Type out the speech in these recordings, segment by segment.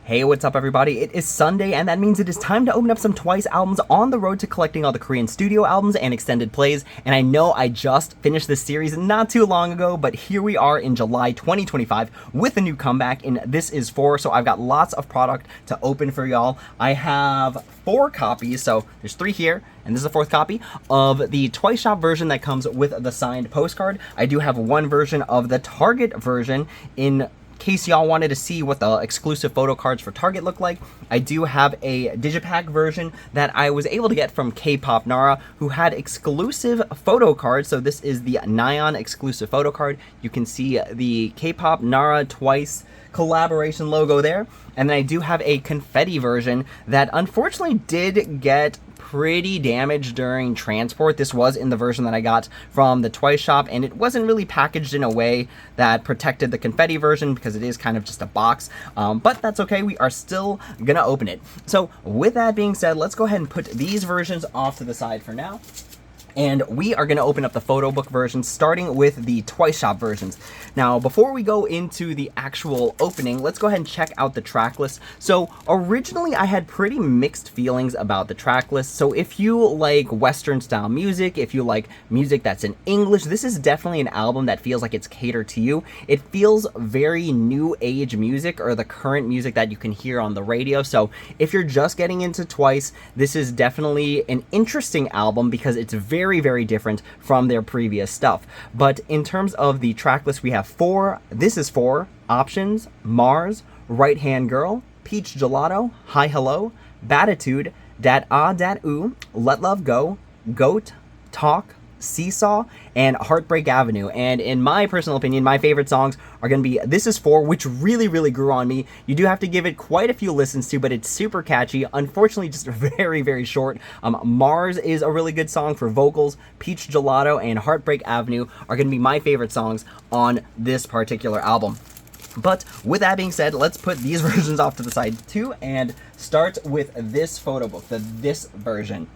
Hey, what's up everybody? It is Sunday, and that means it is time to open up some TWICE albums on the road to collecting all the Korean studio albums and extended plays. And I know I just finished this series not too long ago, but here we are in July 2025 with a new comeback in This Is 4. So I've got lots of product to open for y'all. I have 4 copies, so there's 3 here, and this is the 4th copy of the TWICEshop version that comes with the signed postcard. I do have one version of the Target version in case y'all wanted to see what the exclusive photo cards for Target look like. I do have a Digipak version that I was able to get from K-pop Nara, who had exclusive photo cards. So this is the Nyan exclusive photo card. You can see the K-pop Nara TWICE collaboration logo there. And then I do have a Confetti version that unfortunately did get pretty damaged during transport. This was in the version that I got from the TWICEshop, and it wasn't really packaged in a way that protected the Confetti version because it is kind of just a box, but that's okay. We are still gonna open it. So with that being said, let's go ahead and put these versions off to the side for now. And we are going to open up the Photobook version, starting with the TWICEshop versions. Now, before we go into the actual opening, let's go ahead and check out the track list. So, originally, I had pretty mixed feelings about the track list. So, if you like Western-style music, if you like music that's in English, this is definitely an album that feels like it's catered to you. It feels very new age music, or the current music that you can hear on the radio. So, if you're just getting into TWICE, this is definitely an interesting album because it's very different from their previous stuff. But in terms of the track list, we have 4, This Is 4, Options, Mars, Right Hand Girl, Peach Gelato, Hi Hello, Batitude, Dat Ah Dat Ooh, Let Love Go, G.O.A.T, Talk, Seesaw, and Heartbreak Avenue. And in my personal opinion, my favorite songs are going to be This Is 4, which really grew on me. You do have to give it quite a few listens to, but it's super catchy. Unfortunately, just very short. Mars is a really good song for vocals. Peach Gelato and Heartbreak Avenue are going to be my favorite songs on this particular album. But with that being said, let's put these versions off to the side too and start with this photo book, this version.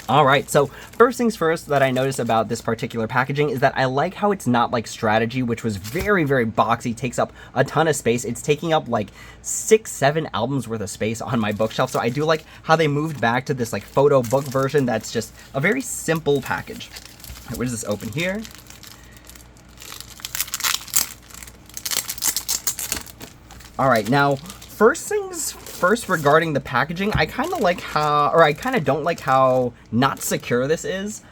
Alright, so first things first that I noticed about this particular packaging is that I like how it's not like Strategy, which was very boxy, takes up a ton of space. It's taking up like 6-7 albums worth of space on my bookshelf, so I do like how they moved back to this like photo book version that's just a very simple package. Right, where does this open here? Alright, now first things first regarding the packaging, I kind of like how, or I kind of don't like how not secure this is,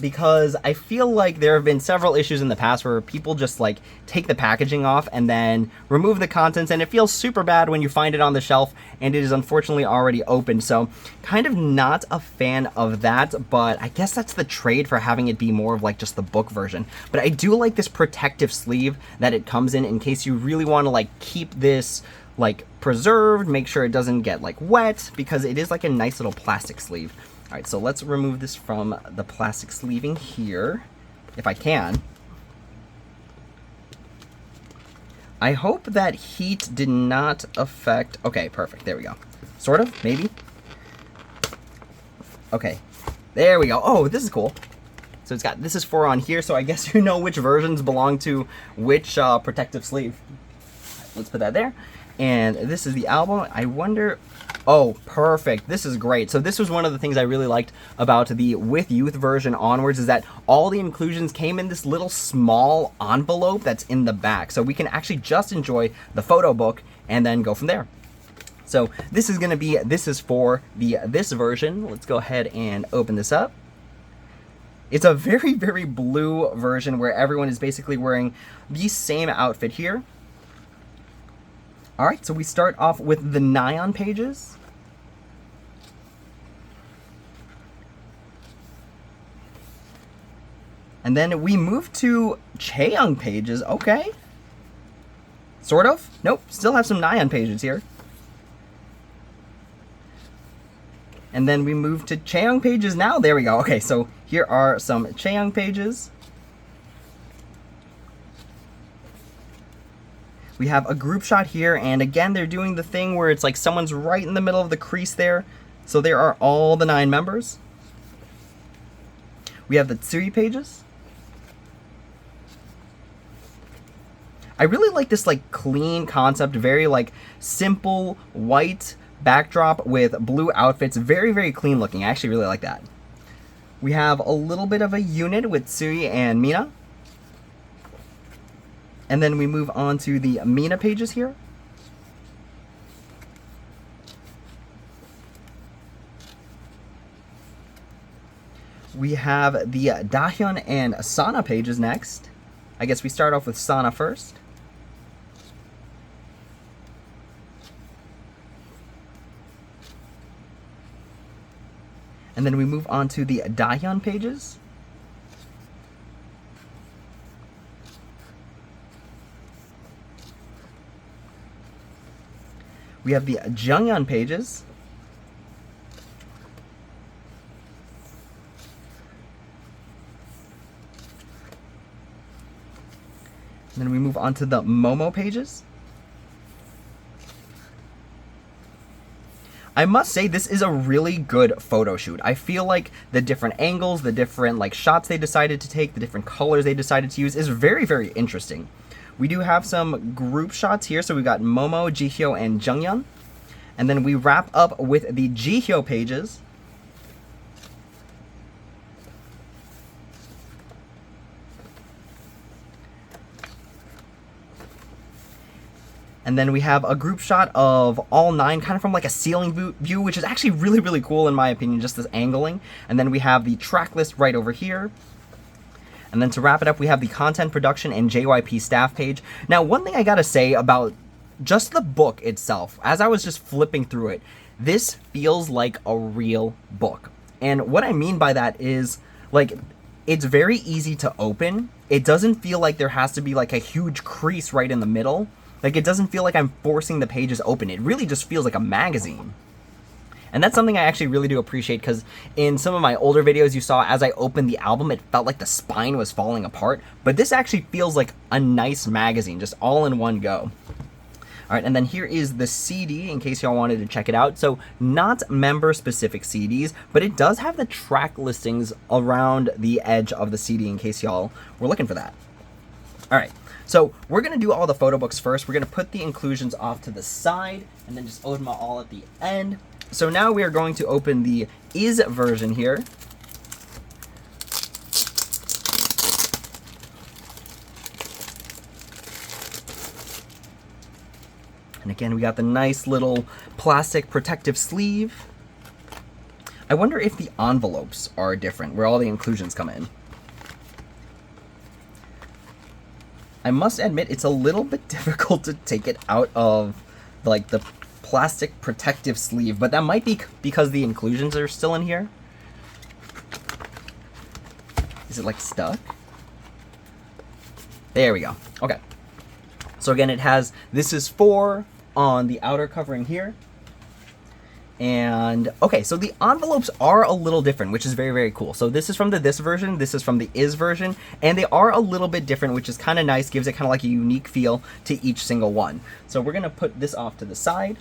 because I feel like there have been several issues in the past where people just like take the packaging off and then remove the contents, and it feels super bad when you find it on the shelf and it is unfortunately already opened. So kind of not a fan of that, but I guess that's the trade for having it be more of like just the book version. But I do like this protective sleeve that it comes in case you really want to like keep this like preserved, make sure it doesn't get like wet, because it is like a nice little plastic sleeve. All right, so let's remove this from the plastic sleeving here, if I can. I hope that heat did not affect, okay, perfect, there we go. Sort of, maybe. Okay, there we go. Oh, this is cool. So it's got, this is 4 on here, so I guess you know which versions belong to which protective sleeve. All right, let's put that there. And this is the album. I wonder, oh, perfect. This is great. So this was one of the things I really liked about the With Youth version onwards, is that all the inclusions came in this little small envelope that's in the back. So we can actually just enjoy the photo book and then go from there. So this is going to be, this is for the this version. Let's go ahead and open this up. It's a very blue version where everyone is basically wearing the same outfit here. Alright, so we start off with the Nyan pages. And then we move to Chaeyoung pages. Okay. Sort of. Nope, still have some Nyan pages here. And then we move to Chaeyoung pages now. There we go. Okay, so here are some Chaeyoung pages. We have a group shot here, and again, they're doing the thing where it's like someone's right in the middle of the crease there. So there are all the 9 members. We have the Tsui pages. I really like this like clean concept, very like simple white backdrop with blue outfits, very, very clean looking. I actually really like that. We have a little bit of a unit with Sui and Mina. And then we move on to the Mina pages here. We have the Dahyun and Sana pages next. I guess we start off with Sana first. And then we move on to the Dahyun pages. We have the Jungyeon pages. And then we move on to the Momo pages. I must say this is a really good photo shoot. I feel like the different angles, the different like shots they decided to take, the different colors they decided to use is very, very interesting. We do have some group shots here, so we've got Momo, Jihyo, and Jungyeon. And then we wrap up with the Jihyo pages. And then we have a group shot of all 9, kind of from like a ceiling view, which is actually really, really cool in my opinion, just this angling. And then we have the track list right over here. And then to wrap it up, we have the content production and JYP staff page. Now, one thing I gotta say about just the book itself, as I was just flipping through it, this feels like a real book. And what I mean by that is, like, it's very easy to open. It doesn't feel like there has to be like a huge crease right in the middle. Like, it doesn't feel like I'm forcing the pages open. It really just feels like a magazine. And that's something I actually really do appreciate, because in some of my older videos you saw as I opened the album, it felt like the spine was falling apart. But this actually feels like a nice magazine, just all in one go. Alright, and then here is the CD, in case y'all wanted to check it out. So, not member-specific CDs, but it does have the track listings around the edge of the CD, in case y'all were looking for that. Alright, so we're going to do all the photo books first. We're going to put the inclusions off to the side, and then just open them all at the end. So now we are going to open the IS version here. And again, we got the nice little plastic protective sleeve. I wonder if the envelopes are different, where all the inclusions come in. I must admit, it's a little bit difficult to take it out of, like, the plastic protective sleeve, but that might be because the inclusions are still in here. Is it like stuck? There we go. Okay. So again, it has, this is 4 on the outer covering here. And okay, so the envelopes are a little different, which is very, very cool. So this is from the this version, this is from the is version, and they are a little bit different, which is kind of nice, gives it kind of like a unique feel to each single one. So we're gonna put this off to the side.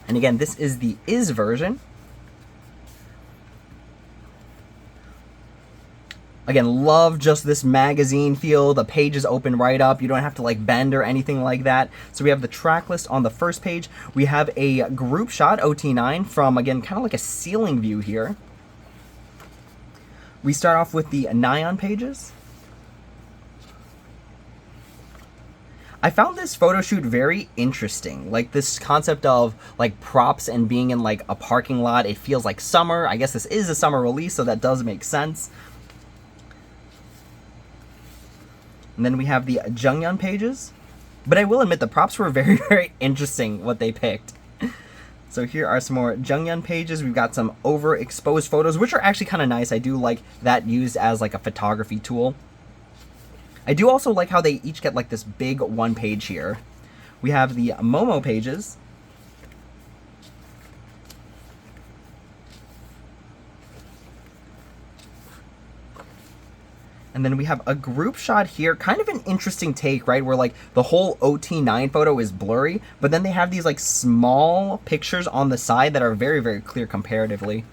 And again, this is the is version. Again, love just this magazine feel. The pages open right up. You don't have to like bend or anything like that. So we have the track list on the first page. We have a group shot, OT9, from, again, kind of like a ceiling view here. We start off with the Nyan pages. I found this photo shoot very interesting. Like, this concept of like props and being in like a parking lot. It feels like summer. I guess this is a summer release, so that does make sense. And then we have the Jungyeon pages. But I will admit, the props were very, very interesting what they picked. So here are some more Jungyeon pages. We've got some overexposed photos, which are actually kind of nice. I do like that used as like a photography tool. I do also like how they each get like this big one page here. We have the Momo pages. And then we have a group shot here, kind of an interesting take, right? Where like the whole OT9 photo is blurry, but then they have these like small pictures on the side that are very, very clear comparatively.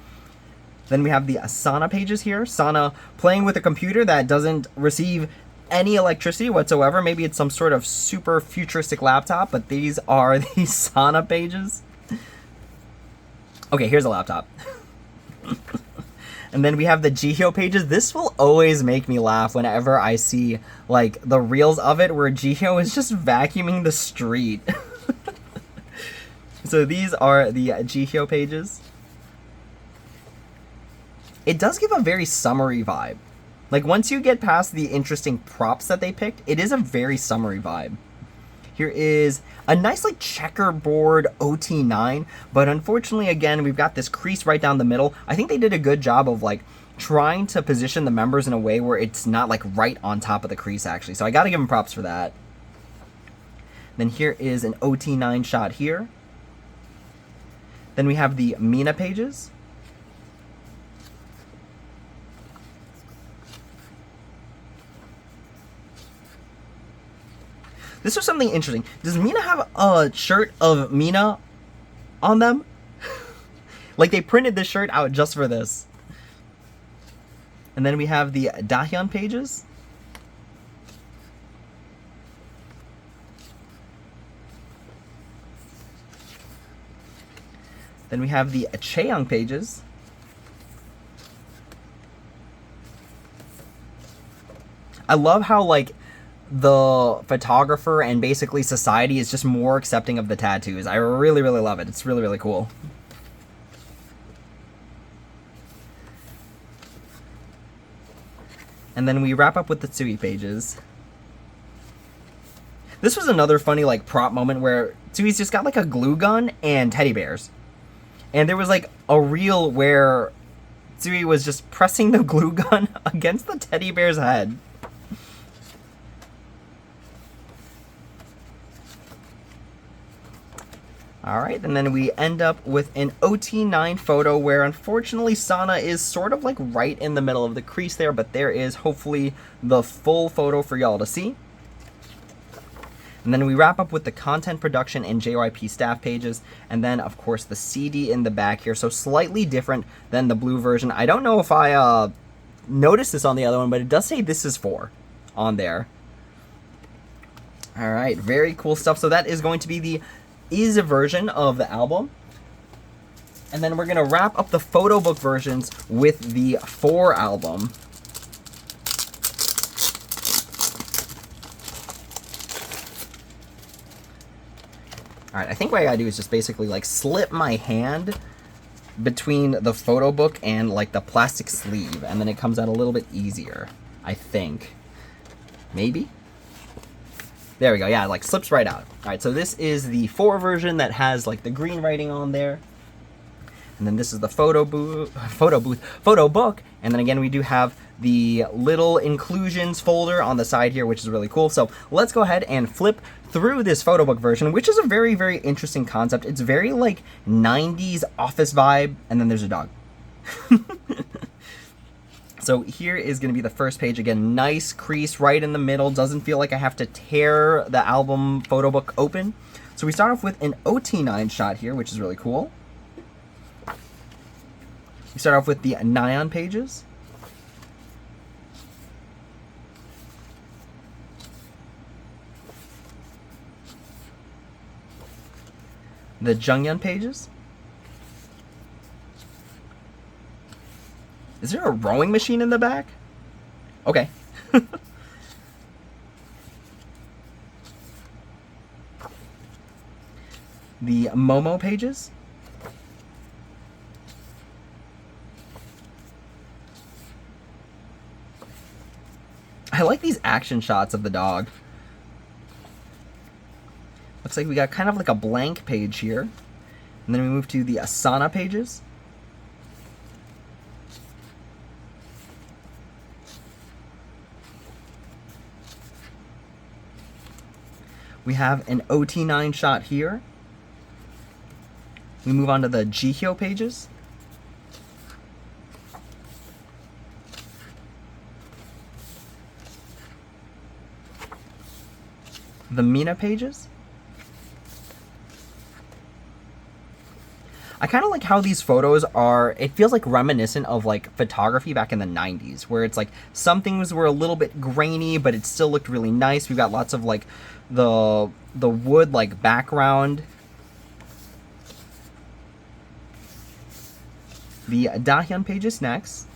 Then we have the Sana pages here. Sana playing with a computer that doesn't receive any electricity whatsoever. Maybe it's some sort of super futuristic laptop, but these are the Sana pages. Okay, here's a laptop. And then we have the G.O.A.T pages. This will always make me laugh whenever I see, like, the reels of it where G.O.A.T is just vacuuming the street. So these are the G.O.A.T pages. It does give a very summery vibe. Like, once you get past the interesting props that they picked, it is a very summery vibe. Here is a nice, like, checkerboard OT9, but unfortunately, again, we've got this crease right down the middle. I think they did a good job of, like, trying to position the members in a way where it's not, like, right on top of the crease, actually. So I gotta give them props for that. Then here is an OT9 shot here. Then we have the Mina pages. This was something interesting. Does Mina have a shirt of Mina on them? Like, they printed this shirt out just for this. And then we have the Dahyun pages. Then we have the Chaeyoung pages. I love how, like, the photographer and basically society is just more accepting of the tattoos. I really, really love it. It's really, really cool. And then we wrap up with the Tsui pages. This was another funny, like, prop moment where Tsui's just got, like, a glue gun and teddy bears. And there was, like, a reel where Tsui was just pressing the glue gun against the teddy bear's head. Alright, and then we end up with an OT9 photo where unfortunately Sana is sort of like right in the middle of the crease there, but there is hopefully the full photo for y'all to see. And then we wrap up with the content production and JYP staff pages, and then of course the CD in the back here, so slightly different than the blue version. I don't know if I noticed this on the other one, but it does say "This is for" on there. Alright, very cool stuff. So that is going to be the is a version of the album. And then we're going to wrap up the photobook versions with the For album. Alright, I think what I gotta do is just basically like slip my hand between the photobook and like the plastic sleeve, and then it comes out a little bit easier, I think. Maybe? There we go, yeah, it like slips right out. Alright, so this is the 4 version that has like the green writing on there. And then this is the photobook, and then again we do have the little inclusions folder on the side here, which is really cool. So let's go ahead and flip through this photobook version, which is a very, very interesting concept. It's very like 90s office vibe, and then there's a dog. So here is going to be the first page. Again, nice crease right in the middle. Doesn't feel like I have to tear the album photobook open. So we start off with an OT9 shot here, which is really cool. We start off with the Nyan pages. The Junghyun pages. Is there a rowing machine in the back? Okay. The Momo pages. I like these action shots of the dog. Looks like we got kind of like a blank page here. And then we move to the Asana pages. We have an OT9 shot here. We move on to the G.O.A.T pages. The Mina pages. I kind of like how these photos are, it feels like reminiscent of like photography back in the 90s, where it's like some things were a little bit grainy, but it still looked really nice. We've got lots of like the wood like background. The Dahyun pages next.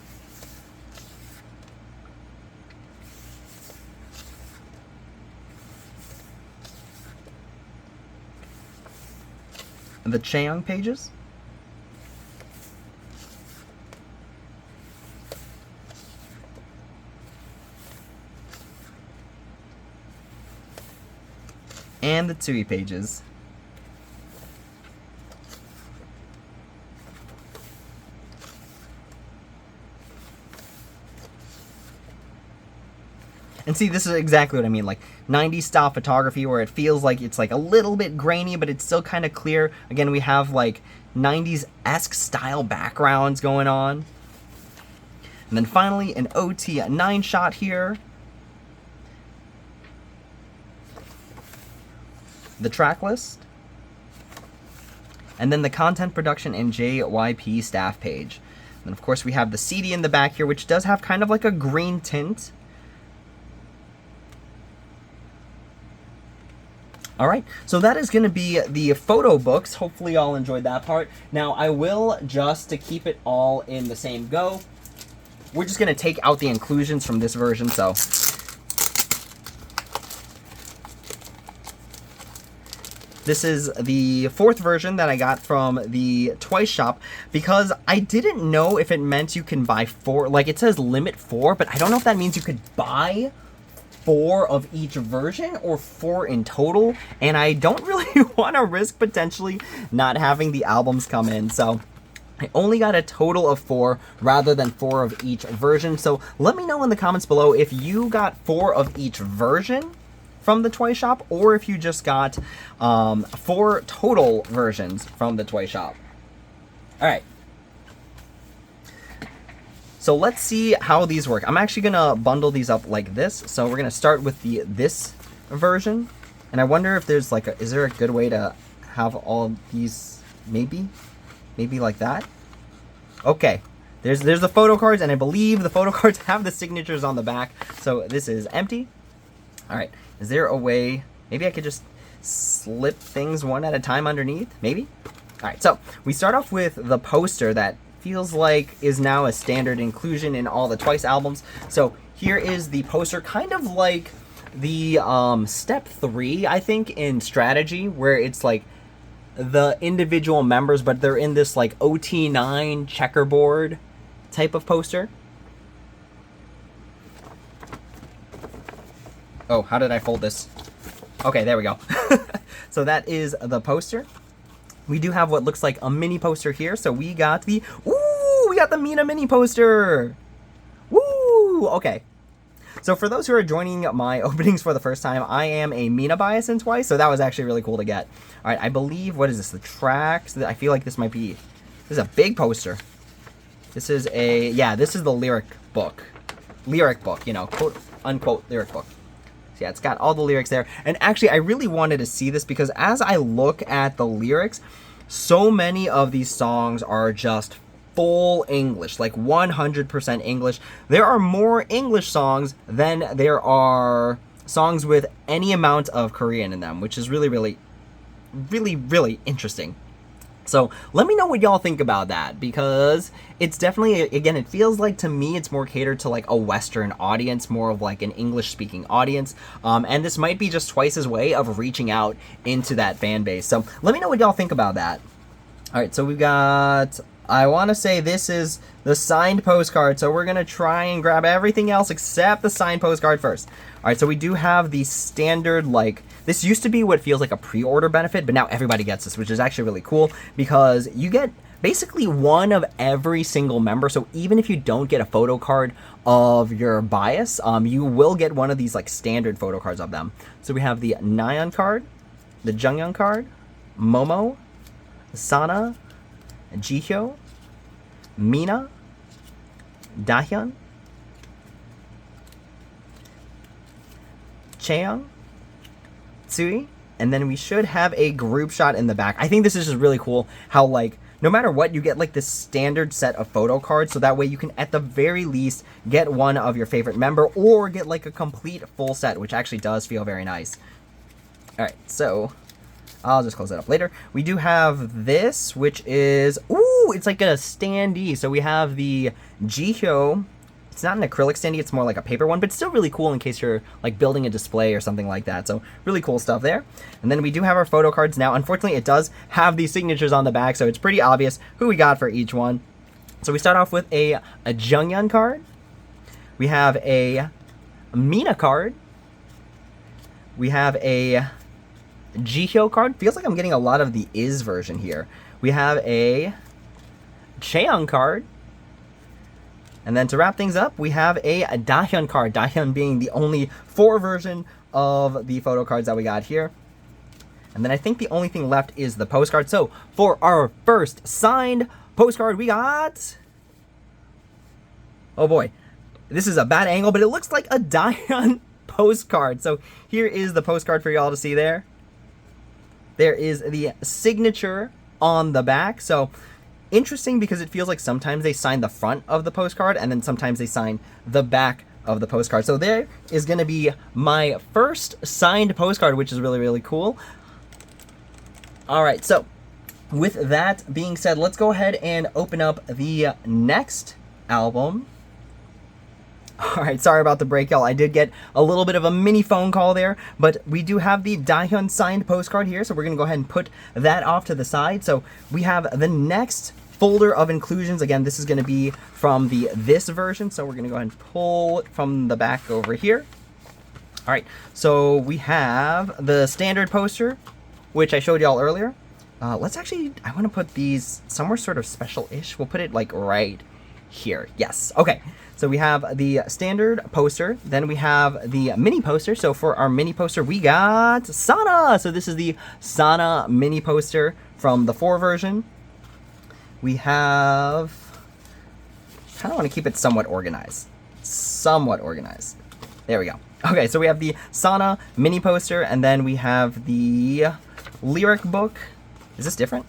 The Chaeyoung pages. And the Tsui pages. And see, this is exactly what I mean, like 90s style photography where it feels like it's like a little bit grainy, but it's still kind of clear. Again, we have like 90s-esque style backgrounds going on. And then finally, an OT9 shot here. The track list. And then the content production and JYP staff page. And of course, we have the CD in the back here, which does have kind of like a green tint. Alright, so that is going to be the photo books. Hopefully y'all enjoyed that part. Now, I will, just to keep it all in the same go, we're just going to take out the inclusions from this version, so... This is the 4th version that I got from the Twice shop, because I didn't know if it meant you can buy 4, like it says limit 4, but I don't know if that means you could buy 4 of each version or 4 in total, and I don't really want to risk potentially not having the albums come in, so I only got a total of 4 rather than 4 of each version. So let me know in the comments below if you got 4 of each version from the Twice shop, or if you just got 4 total versions from the Twice shop. Alright. So let's see how these work. I'm actually gonna bundle these up like this. So we're gonna start with this version, and I wonder if there's like is there a good way to have all of these? Maybe like that. Okay, there's the photo cards, and I believe the photo cards have the signatures on the back. So this is empty. All right, is there a way? Maybe I could just slip things one at a time underneath. Maybe. All right, so we start off with the poster that feels like is now a standard inclusion in all the Twice albums. So here is the poster, kind of like the step 3, I think, in Strategy, where it's like the individual members, but they're in this like OT9 checkerboard type of poster. Oh, how did I fold this? Okay, there we go. So that is the poster. We do have what looks like a mini poster here. So we got the, ooh, we got the Mina mini poster. Woo, okay. So for those who are joining my openings for the first time, I am a Mina bias in Twice, so that was actually really cool to get. All right, I believe, what is this, the tracks? I feel like this might be, this is a big poster. This is a, yeah, this is the lyric book, you know, quote unquote lyric book. Yeah, it's got all the lyrics there. And actually, I really wanted to see this because as I look at the lyrics, so many of these songs are just full English, like 100% English. There are more English songs than there are songs with any amount of Korean in them, which is really, really, really, really interesting. So let me know what y'all think about that, because it's definitely, again, it feels like to me it's more catered to like a Western audience, more of like an English speaking audience, and this might be just Twice's way of reaching out into that fan base. So let me know what y'all think about that. All right, so we've got, I want to say this is the signed postcard, so we're gonna try and grab everything else except the signed postcard first. All right, so we do have the standard, like, this used to be what feels like a pre-order benefit, but now everybody gets this, which is actually really cool because you get basically one of every single member. So even if you don't get a photo card of your bias, you will get one of these like standard photo cards of them. So we have the Nayeon card, the Junghyun card, Momo, Sana, Jihyo, Mina, Dahyun, Chaeyoung, Tsui, and then we should have a group shot in the back. I think this is just really cool how like no matter what, you get like this standard set of photo cards, so that way you can at the very least get one of your favorite member or get like a complete full set, which actually does feel very nice. All right, so I'll just close that up later. We do have this, which is, ooh, it's like a standee. So we have the G.O.A.T. It's not an acrylic standee, it's more like a paper one, but still really cool in case you're like building a display or something like that. So really cool stuff there. And then we do have our photo cards now. Unfortunately, it does have these signatures on the back, so it's pretty obvious who we got for each one. So we start off with a Jungyeon card. We have a Mina card. We have a G.O.A.T. card. Feels like I'm getting a lot of the Is version here. We have a Chaeyoung card. And then to wrap things up, we have a Dahyun card. Dahyun being the only 4 version of the photo cards that we got here. And then I think the only thing left is the postcard. So for our first signed postcard, we got... oh boy, this is a bad angle, but it looks like a Dahyun postcard. So here is the postcard for y'all to see there. There is the signature on the back. So interesting, because it feels like sometimes they sign the front of the postcard and then sometimes they sign the back of the postcard. So there is going to be my first signed postcard, which is really, really cool. All right, so with that being said, let's go ahead and open up the next album. All right, sorry about the break, y'all. I did get a little bit of a mini phone call there, but we do have the Dahyun signed postcard here, so we're going to go ahead and put that off to the side. So we have the next folder of inclusions. Again, this is going to be from the this version, so we're going to go ahead and pull it from the back over here. All right, so we have the standard poster, which I showed y'all earlier. Let's actually, I want to put these somewhere sort of special-ish. We'll put it like right here. Yes, okay. So we have the standard poster, then we have the mini poster. So for our mini poster, we got Sana. So this is the Sana mini poster from the 4 version. We have, kind of want to keep it somewhat organized. There we go. Okay, so we have the Sana mini poster, and then we have the lyric book. Is this different?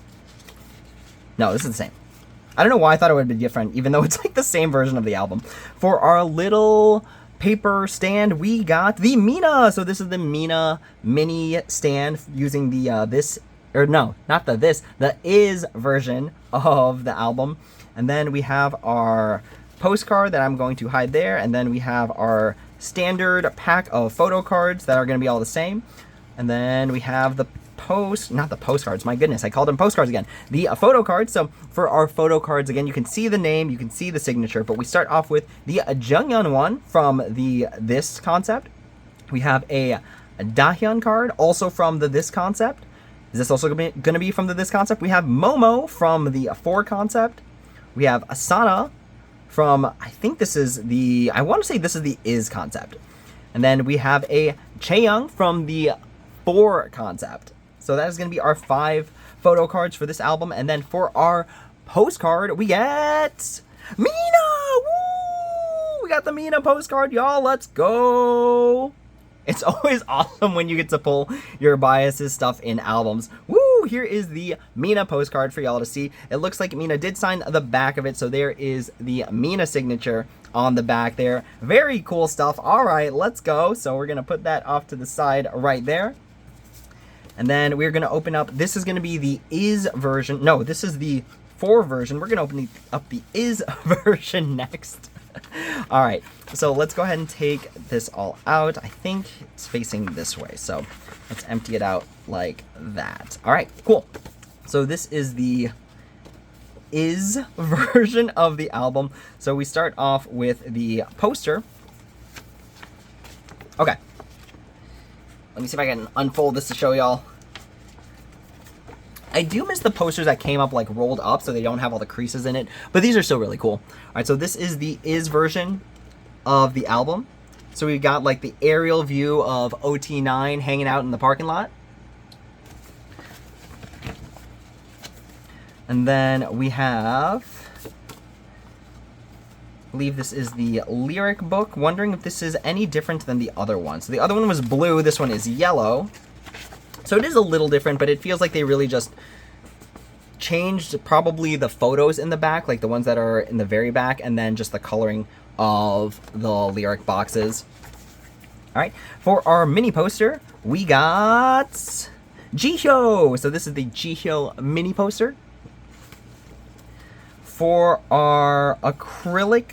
No, this is the same. I don't know why I thought it would be different, even though it's like the same version of the album. For our little paper stand, we got the Mina. So this is the Mina mini stand using the the Is version of the album. And then we have our postcard that I'm going to hide there. And then we have our standard pack of photo cards that are going to be all the same. And then we have the not the postcards, my goodness, I called them postcards again. The photo cards. So for our photo cards, again, you can see the name, you can see the signature, but we start off with the Jungyeon one from the This concept. We have a Dahyun card, also from the This concept. Is this also going to be from the This concept? We have Momo from the 4 concept. We have Asana from, I think this is the, I want to say this is the Is concept. And then we have a Chaeyoung from the 4 concept. So that is going to be our 5 photo cards for this album. And then for our postcard, we get Mina! Woo! We got the Mina postcard, y'all. Let's go! It's always awesome when you get to pull your biases stuff in albums. Woo! Here is the Mina postcard for y'all to see. It looks like Mina did sign the back of it, so there is the Mina signature on the back there. Very cool stuff. All right, let's go. So we're going to put that off to the side right there. And then we're going to open up, this is going to be the Is version. No, this is the 4 version. We're going to open up the Is version next. All right, so let's go ahead and take this all out. I think it's facing this way, so let's empty it out like that. All right, cool. So this is the Is version of the album. So we start off with the poster. Okay. Let me see if I can unfold this to show y'all. I do miss the posters that came up like rolled up so they don't have all the creases in it, but these are still really cool. All right, so this is the Is version of the album. So we've got like the aerial view of OT9 hanging out in the parking lot. And then we have, I believe this is the lyric book. Wondering if this is any different than the other one. So the other one was blue, this one is yellow. So it is a little different, but it feels like they really just changed probably the photos in the back, like the ones that are in the very back, and then just the coloring of the lyric boxes. All right, for our mini poster, we got G.O.A.T. So this is the G.O.A.T. mini poster. For our acrylic,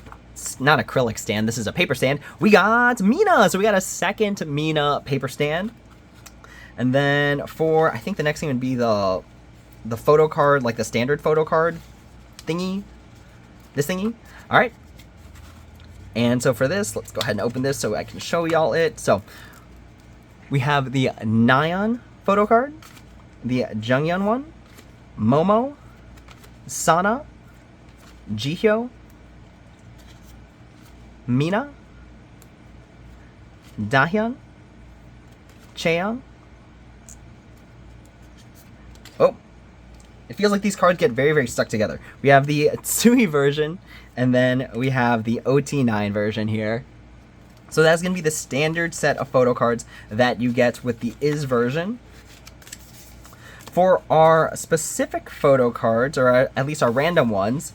not acrylic stand, this is a paper stand, we got Mina. So we got a second Mina paper stand. And then for, I think the next thing would be the photo card, like the standard photo card thingy. This thingy. All right. And so for this, let's go ahead and open this so I can show y'all it. So we have the Nyan photo card, the Jungyeon one, Momo, Sana, Jihyo, Mina, Dahyun, Chaeyoung. Oh, it feels like these cards get very, very stuck together. We have the Tsui version, and then we have the OT9 version here. So that's going to be the standard set of photo cards that you get with the IS version. For our specific photo cards, or at least our random ones,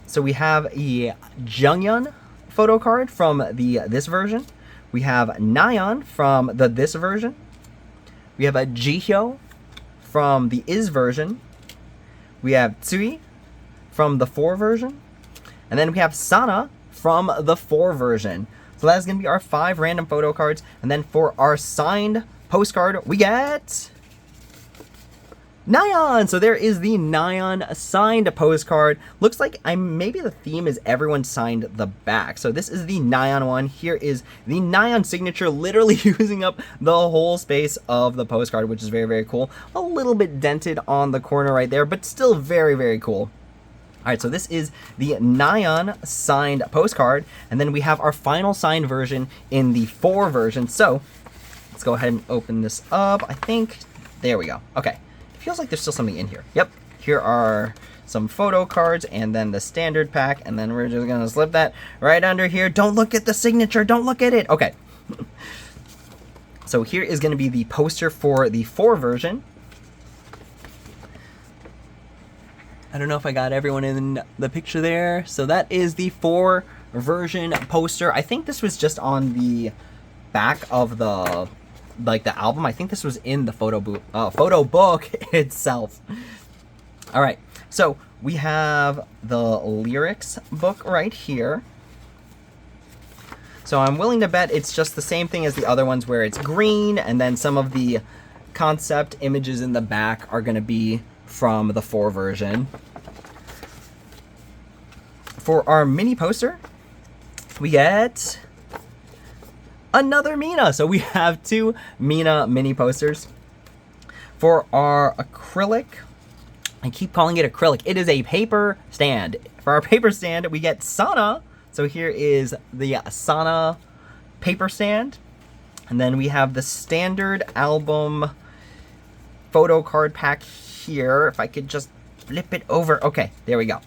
so we have a Jungyeon photo card from the this version. We have Nyan from the this version. We have a Jihyo from the IS version. We have Tsui from the 4 version. And then we have Sana from the 4 version. So that's going to be our 5 random photo cards. And then for our signed postcard, we get Nyan. So there is the Nyan signed postcard. Looks like maybe the theme is everyone signed the back. So this is the Nyan one. Here is the Nyan signature, literally using up the whole space of the postcard, which is very, very cool. A little bit dented on the corner right there, but still very, very cool. All right, so this is the Nyan signed postcard, and then we have our final signed version in the 4 version. So let's go ahead and open this up. I think, there we go. Okay. Feels like there's still something in here. Yep, here are some photo cards and then the standard pack, and then we're just gonna slip that right under here. Don't look at the signature, don't look at it. Okay. So here is gonna be the poster for the 4 version. I don't know if I got everyone in the picture there. So that is the 4 version poster. I think this was just on the back of the album. I think this was in the photo book itself. All right, so we have the lyrics book right here. So I'm willing to bet it's just the same thing as the other ones, where it's green, and then some of the concept images in the back are going to be from the 4 version. For our mini poster, we get another Mina. So we have 2 Mina mini posters. For our acrylic, I keep calling it acrylic. It is a paper stand. For our paper stand, we get Sana. So here is the Sana paper stand. And then we have the standard album photo card pack here. If I could just flip it over. Okay, there we go.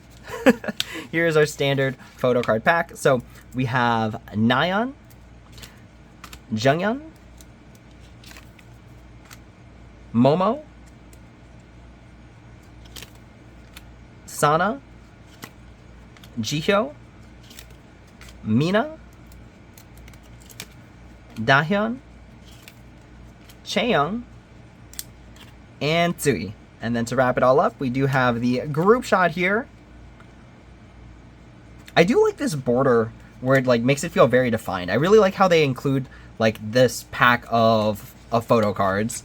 Here's our standard photo card pack. So we have Nyan, Jungyeon, Momo, Sana, Jihyo, Mina, Dahyun, Chaeyoung, and Tsui. And then to wrap it all up, we do have the group shot here. I do like this border where it makes it feel very defined. I really like how they include this pack of photo cards.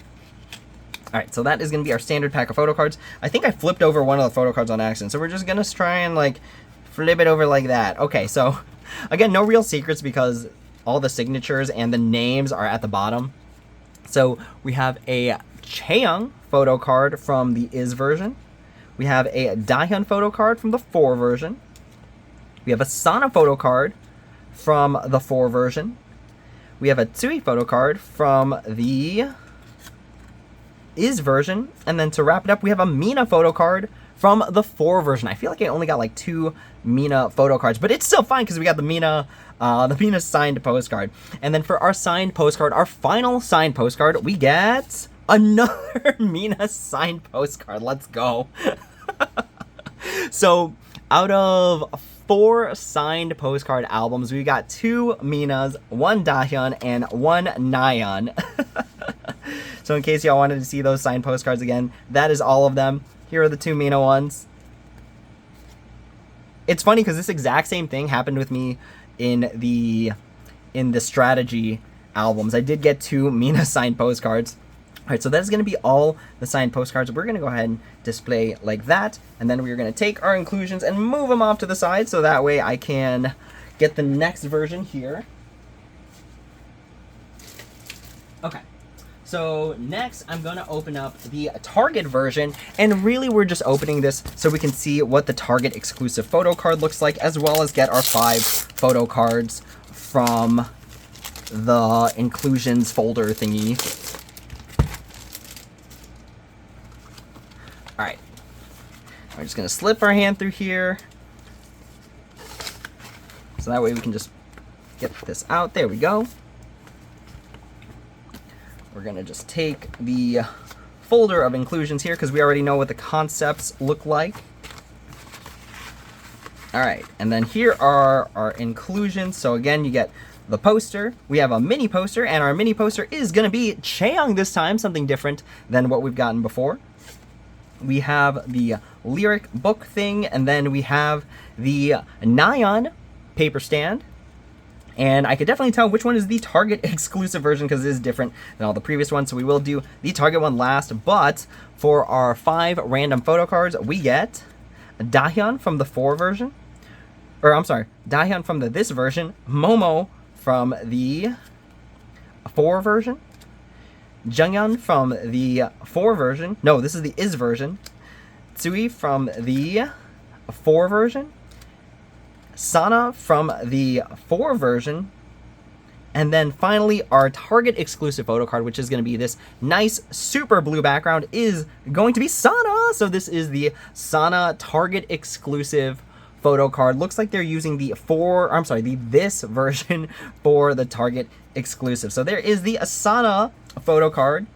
All right, so that is going to be our standard pack of photo cards. I think I flipped over one of the photo cards on accident, so we're just going to try and flip it over like that. Okay, so again, no real secrets because all the signatures and the names are at the bottom. So we have a Chaeyoung photo card from the IS version. We have a Dahyun photo card from the 4 version. We have a Sana photo card from the 4 version. We have a Tsui photo card from the IS version. And then to wrap it up, we have a Mina photo card from the 4 version. I feel like I only got 2 Mina photo cards, but it's still fine because we got the Mina signed postcard. And then for our signed postcard, our final signed postcard, we get Another Mina signed postcard. Let's go. So, out of 4 signed postcard albums, we got 2 Minas, 1 Dahyun, and 1 Nayeon. So in case y'all wanted to see those signed postcards again, that is all of them. Here are the 2 Mina ones. It's funny because this exact same thing happened with me in the strategy albums. I did get 2 Mina signed postcards. Alright, so that's going to be all the signed postcards. We're going to go ahead and display like that, and then we're going to take our inclusions and move them off to the side so that way I can get the next version here. Okay, so next I'm going to open up the Target version, and really we're just opening this so we can see what the Target exclusive photo card looks like, as well as get our 5 photo cards from the inclusions folder thingy. Alright, we're just going to slip our hand through here, so that way we can just get this out. There we go. We're going to just take the folder of inclusions here, because we already know what the concepts look like. Alright, and then here are our inclusions. So again, you get the poster. We have a mini poster, and our mini poster is going to be Chaeyoung this time, something different than what we've gotten before. We have the lyric book thing, and then we have the Nayeon paper stand. And I could definitely tell which one is the Target exclusive version because it is different than all the previous ones. So we will do the Target one last. But for our 5 random photo cards, we get Dahyun from the 4 version. Or I'm sorry, Dahyun from the this version. Momo from the 4 version. Jungyeon from the 4 version. No, this is the is version. Tsui from the 4 version. Sana from the 4 version. And then finally, our Target exclusive photo card, which is going to be this nice super blue background, is going to be Sana. So this is the Sana Target exclusive photo card. Looks like they're using the this version for the Target exclusive. So there is the Sana photo card.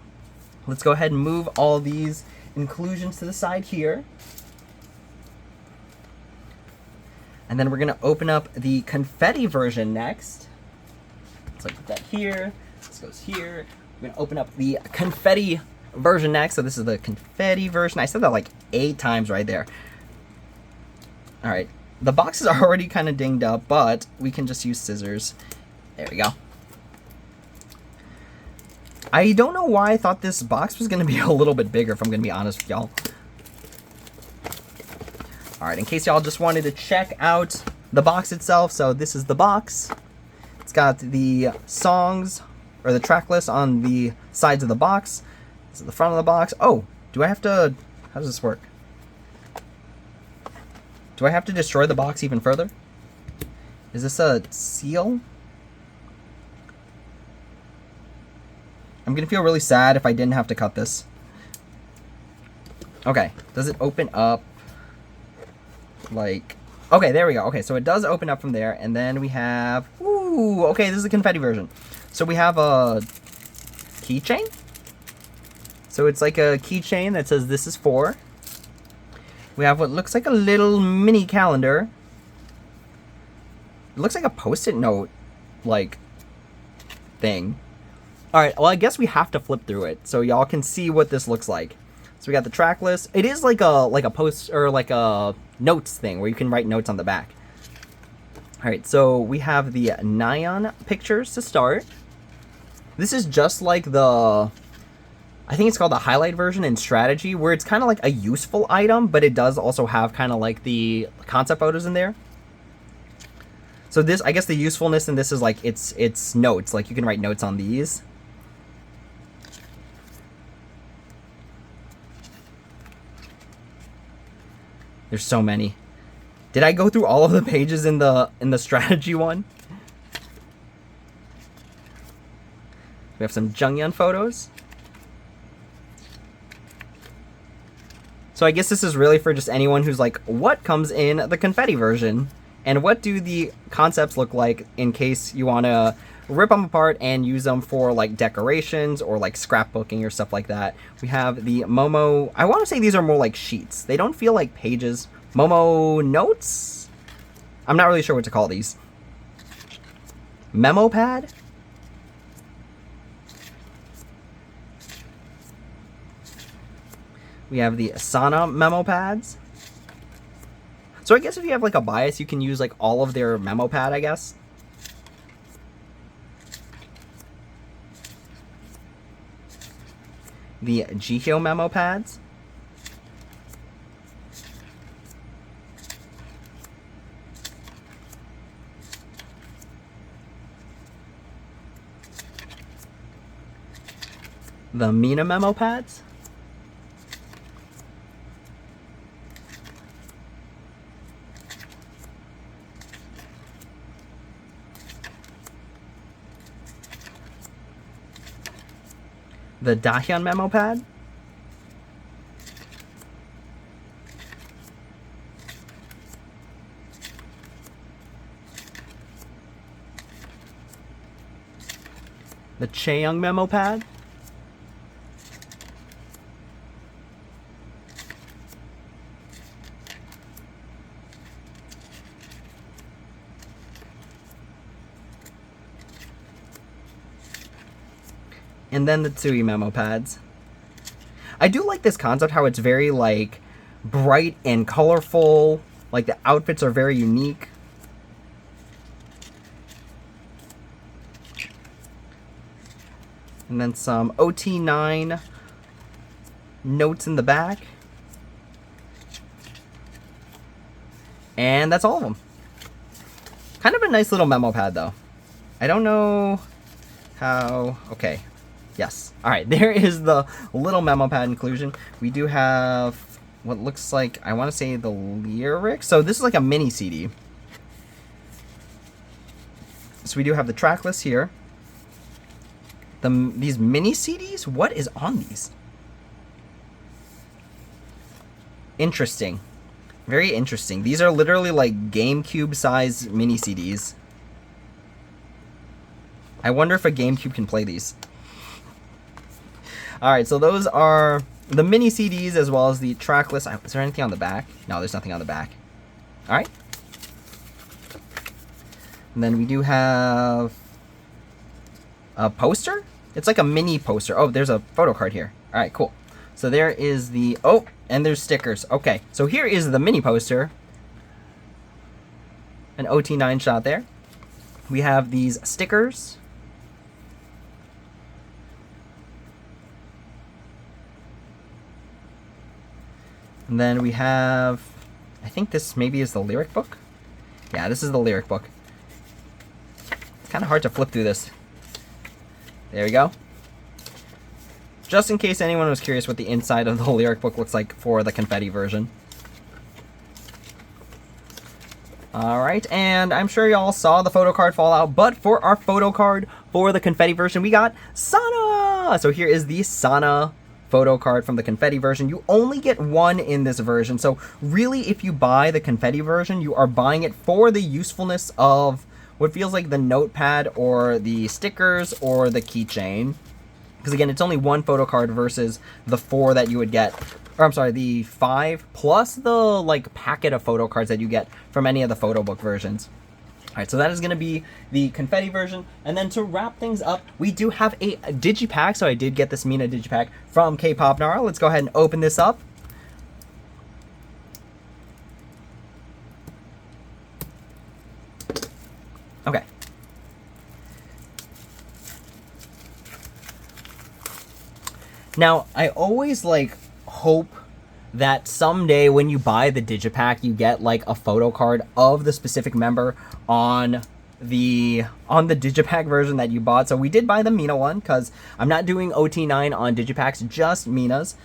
Let's go ahead and move all these inclusions to the side here. And then we're going to open up the confetti version next. So put that here. This goes here. We're going to open up the confetti version next. So this is the confetti version. I said that like 8 times right there. All right. The boxes are already kind of dinged up, but we can just use scissors. There we go. I don't know why I thought this box was going to be a little bit bigger, if I'm going to be honest with y'all. Alright, in case y'all just wanted to check out the box itself, so this is the box. It's got the songs, or the track list on the sides of the box. This is the front of the box. Oh, do I have to... How does this work? Do I have to destroy the box even further? Is this a seal? I'm going to feel really sad if I didn't have to cut this. Okay, does it open up? Like, okay, there we go. Okay, so it does open up from there, and then we have, ooh, okay, this is the confetti version. So we have a keychain. So it's like a keychain that says this is for. We have what looks like a little mini calendar. It looks like a Post-it note, like, thing. All right, well, I guess we have to flip through it so y'all can see what this looks like. So we got the track list. It is like a post or like a notes thing where you can write notes on the back. All right, so we have the Nayeon pictures to start. This is just like the, I think it's called the highlight version in strategy, where it's kind of like a useful item, but it does also have kind of like the concept photos in there. So this, I guess the usefulness in this is like it's notes, like you can write notes on these. There's so many. Did I go through all of the pages in the strategy one? We have some Jungyeon photos. So I guess this is really for just anyone who's like, what comes in the confetti version? And what do the concepts look like in case you want to rip them apart and use them for like decorations or like scrapbooking or stuff like that? We have the Momo, I want to say these are more like sheets. They don't feel like pages. Momo notes? I'm not really sure what to call these. Memo pad? We have the Asana memo pads. So I guess if you have like a bias, you can use like all of their memo pad, I guess. The G.O.A.T memo pads. The Mina memo pads. The Dahyun memo pad. The Chaeyoung memo pad. And then the Tsui memo pads. I do like this concept, how it's very like bright and colorful. Like the outfits are very unique. And then some OT9 notes in the back. And that's all of them. Kind of a nice little memo pad though. I don't know how... Okay. Yes. Alright, there is the little memo pad inclusion. We do have what looks like, I want to say the lyrics. So this is like a mini CD. So we do have the track list here. These mini CDs? What is on these? Interesting. Very interesting. These are literally like GameCube size mini CDs. I wonder if a GameCube can play these. Alright, so those are the mini CDs as well as the track list. Is there anything on the back? No, there's nothing on the back. Alright. And then we do have a poster? It's like a mini poster. Oh, there's a photo card here. Alright, cool. So there is the... Oh, and there's stickers. Okay, so here is the mini poster. An OT9 shot there. We have these stickers. And then we have... I think this maybe is the lyric book. Yeah, this is the lyric book. It's kind of hard to flip through this. There we go. Just in case anyone was curious what the inside of the lyric book looks like for the Confetti version. Alright, and I'm sure y'all saw the photo card fall out, but for our photo card for the Confetti version, we got Sana! So here is the Sana photo card from the Confetti version. You only get one in this version, so really if you buy the Confetti version, you are buying it for the usefulness of what feels like the notepad or the stickers or the keychain. Because again, it's only one photo card versus the 4 that you would get, or I'm sorry, the 5 plus the like packet of photo cards that you get from any of the Photobook versions. Alright, so that is going to be the Confetti version. And then to wrap things up, we do have a Digipak. So I did get this Mina Digipak from K-Pop Nara. Let's go ahead and open this up. Okay. Now, I always like hope that someday when you buy the Digipak, you get like a photo card of the specific member on the Digipak version that you bought. So we did buy the Mina one because I'm not doing OT9 on Digipaks, just Mina's.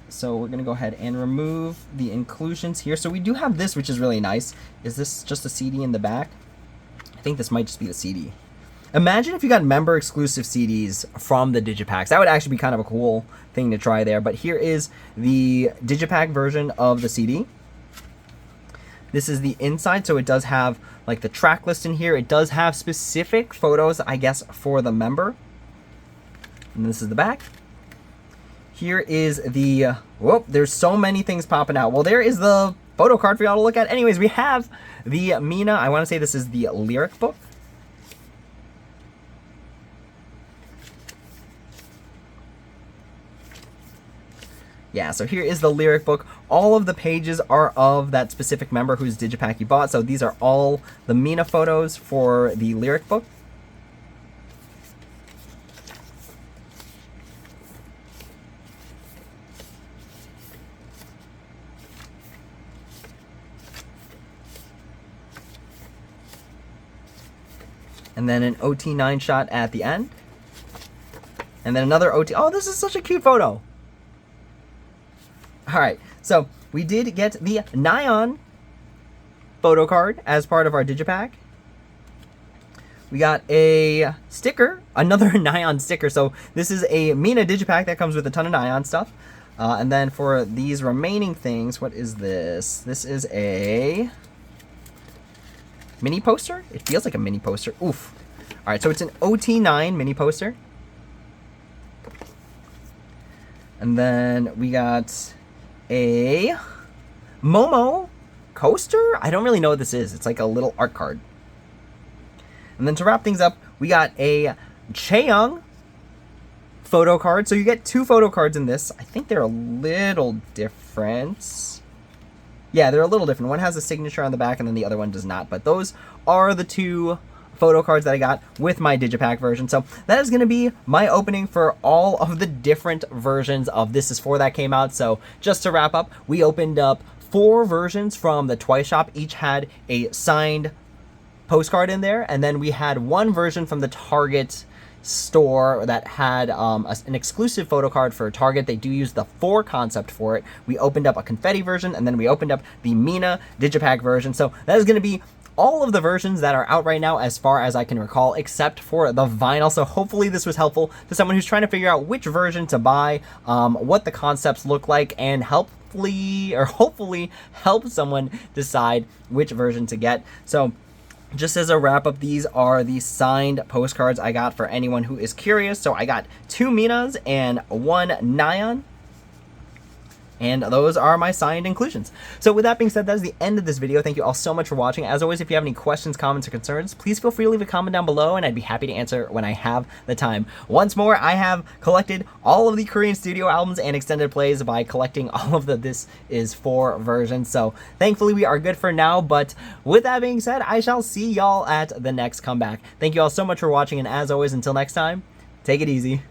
So we're gonna go ahead and remove the inclusions here. So we do have this, which is really nice. Is this just a CD in the back? I think this might just be the CD. Imagine if you got member exclusive CDs from the Digipaks. That would actually be kind of a cool thing to try there. But here is the Digipak version of the CD. This is the inside, so it does have like the track list in here. It does have specific photos, I guess, for the member. And this is the back. Here is the, whoop, there's so many things popping out. Well, there is the photo card for y'all to look at. Anyways, we have the Mina, I want to say this is the lyric book. Yeah, so here is the lyric book. All of the pages are of that specific member whose digipack you bought. So these are all the Mina photos for the lyric book. And then an OT9 shot at the end. And then another OT. Oh, this is such a cute photo. Alright, so we did get the Nyan photo card as part of our digipack. We got a sticker, another Nyan sticker. So this is a Mina digipack that comes with a ton of Nyan stuff. And then for these remaining things, what is this? This is a mini poster? It feels like a mini poster. Oof. Alright, so it's an OT9 mini poster. And then we got a Momo coaster? I don't really know what this is. It's like a little art card. And then to wrap things up, we got a Chaeyoung photo card. So you get 2 photo cards in this. I think they're a little different. Yeah, they're a little different. One has a signature on the back and then the other one does not. But those are the 2 photo cards that I got with my digipack version. So that is going to be my opening for all of the different versions of This Is For that came out. So just to wrap up, we opened up 4 versions from the TWICEshop. Each had a signed postcard in there. And then we had 1 version from the Target store that had an exclusive photo card for Target. They do use the 4 concept for it. We opened up a confetti version, and then we opened up the Mina digipack version. So that is going to be all of the versions that are out right now as far as I can recall, except for the vinyl. So hopefully this was helpful to someone who's trying to figure out which version to buy, what the concepts look like, and hopefully help someone decide which version to get. So just as a wrap up, these are the signed postcards I got for anyone who is curious. So I got 2 Minas and 1 Nyan. And those are my signed inclusions. So with that being said, that is the end of this video. Thank you all so much for watching. As always, if you have any questions, comments, or concerns, please feel free to leave a comment down below, and I'd be happy to answer when I have the time. Once more, I have collected all of the Korean studio albums and extended plays by collecting all of the This Is For versions. So thankfully, we are good for now. But with that being said, I shall see y'all at the next comeback. Thank you all so much for watching, and as always, until next time, take it easy.